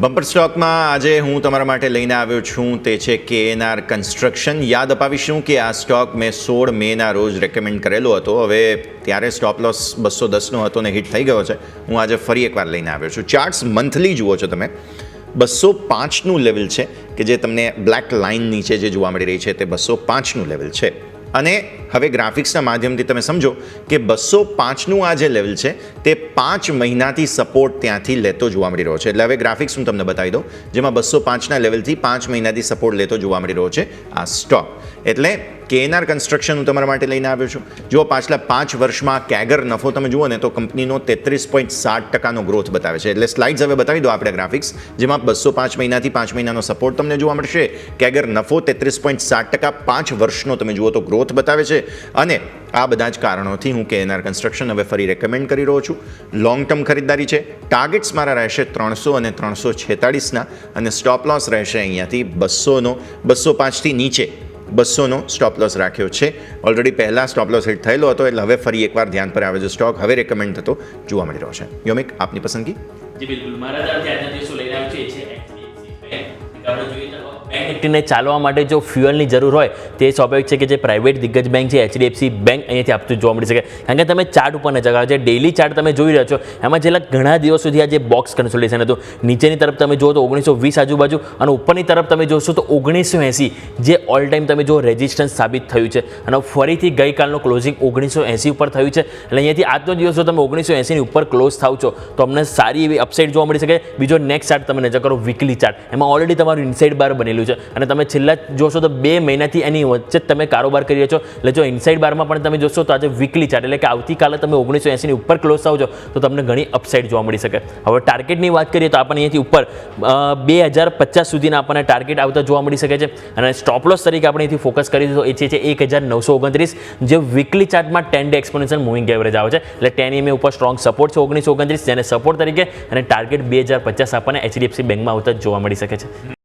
Bumper સ્ટોકમાં આજે હું તમારા માટે લઈને આવ્યો છું તે છે KNR કન્સ્ટ્રક્શન. યાદ અપાવીશું કે આ સ્ટોક મેં 16 મેના રોજ રેકમેન્ડ કરેલો હતો. હવે ત્યારે સ્ટોપ લોસ 210નો હતો ને હિટ થઈ ગયો છે. હું આજે ફરી એકવાર લઈને આવ્યો છું. ચાર્ટ્સ મંથલી જુઓ છો તમે, 205નું લેવલ છે કે જે તમને બ્લેક લાઇન નીચે જે જોવા મળી રહી છે તે 205નું લેવલ છે. અને હવે ગ્રાફિક્સના માધ્યમથી તમે સમજો કે 205નું આ જે લેવલ છે તે 5 મહિનાથી સપોર્ટ ત્યાંથી લેતો જોવા મળી રહ્યો છે. એટલે હવે ગ્રાફિક્સ હું તમને બતાવી દઉં, જેમાં 205ના લેવલથી 5 મહિનાથી સપોર્ટ લેતો જોવા મળી રહ્યો છે આ સ્ટોક. એટલે KNR કન્સ્ટ્રક્શન હું તમારા માટે લઈને આવ્યો છું. જો પાછલા 5 વર્ષમાં કેગર નફો તમે જુઓ ને તો કંપનીનો 33.7%નો ગ્રોથ બતાવે છે. એટલે સ્લાઇડ્સ હવે બતાવી દો આપણે ગ્રાફિક્સ, જેમાં 205 મહિનાથી 5 મહિનાનો સપોર્ટ તમને જોવા મળશે. કેગર નફો 33.7%, 5 વર્ષનો તમે જુઓ તો ગ્રોથ બતાવે છે. અને આ બધા જ કારણોથી હું KNR કન્સ્ટ્રક્શન હવે ફરી રેકમેન્ડ કરી રહ્યો છું. લોંગ ટર્મ ખરીદદારી છે. ટાર્ગેટ્સ મારા રહેશે 300 અને 346ના, અને સ્ટોપ લોસ રહેશે અહીંયાથી 200નો. 205થી નીચે 200નો સ્ટોપ લોસ રાખ્યો છે. ઓલરેડી પહેલાં સ્ટોપ લોસ હિટ થયેલો હતો, એટલે હવે ફરી એકવાર ધ્યાન પર આવે છે સ્ટોક હવે રેકમેન્ડ થતો જોવા મળી રહ્યો છે. યોમિક, આપની પસંદગી? જી બિલકુલ, મારા તરફથી આજના દિવસો લઈને આવ્યો છે HDFC બેંક. આપણે જોઈએ તો બેંક નિફ્ટીને ચાલવા માટે જો ફ્યુઅલની જરૂર હોય તે સ્વાભાવિક છે કે જે પ્રાઇવેટ દિગ્ગજ બેંક છે HDFC બેંક અહીંયાથી આપતું જોવા મળી શકે. કારણ કે તમે ચાર્ટ ઉપર નજર કરો, જે ડેઇલી ચાર્ટ તમે જોઈ રહ્યા છો એમાં છેલ્લા ઘણા દિવસ સુધી આ જે બોક્સ કન્સોલિડેશન હતું, નીચેની તરફ તમે જુઓ તો 1920 આજુબાજુ, અને ઉપરની તરફ તમે જોશો તો 1980 જે ઓલ ટાઈમ તમે જો રેઝિસ્ટન્સ સાબિત થયું છે. અને ફરીથી ગઈકાલનું ક્લોઝિંગ 1980 ઉપર થયું છે. એટલે અહીંયાથી આજનો દિવસ જો તમે 1980ની ઉપર ક્લોઝ થાવ છો તો અમને સારી એવી અપસાઇડ જોવા મળી શકે. બીજો નેક્સ્ટ ચાર્ટ તમે નજર કરો, વીકલી ચાર્ટ, એમાં ઓલરેડી તમારું ઇનસાઇડ બાર બનેલું છે. અને તમે છેલ્લા જોશો તો 2 મહિનાથી એની વચ્ચે તમે કારોબાર કરી રહ્યા છો. એટલે જો ઇનસાઇડ બારમાં પણ તમે જોશો તો આજે વીકલી ચાર્ટ, એટલે કે આવતીકાલે તમે 1980ની ઉપર ક્લોઝ થાવ છો તો તમને ઘણી અપસાઇડ જોવા મળી શકે. હવે ટાર્ગેટની વાત કરીએ તો આપણને અહીંયાથી ઉપર 2050 સુધીના આપણને ટાર્ગેટ આવતા જોવા મળી શકે છે. અને સ્ટોપ લોસ તરીકે આપણે અહીંથી ફોકસ કરીએ તો એ છે 1929, જે વીકલી ચાર્ટમાં 10 ડે એક્સપોનેન્શિયલ મૂવિંગ એવરેજ આવે છે. એટલે 10 EMA ઉપર સ્ટ્રોંગ સપોર્ટ છે 1929, જેને સપોર્ટ તરીકે, અને ટાર્ગેટ 2050 આપણને HDFC બેંકમાં આવતા જોવા મળી શકે છે.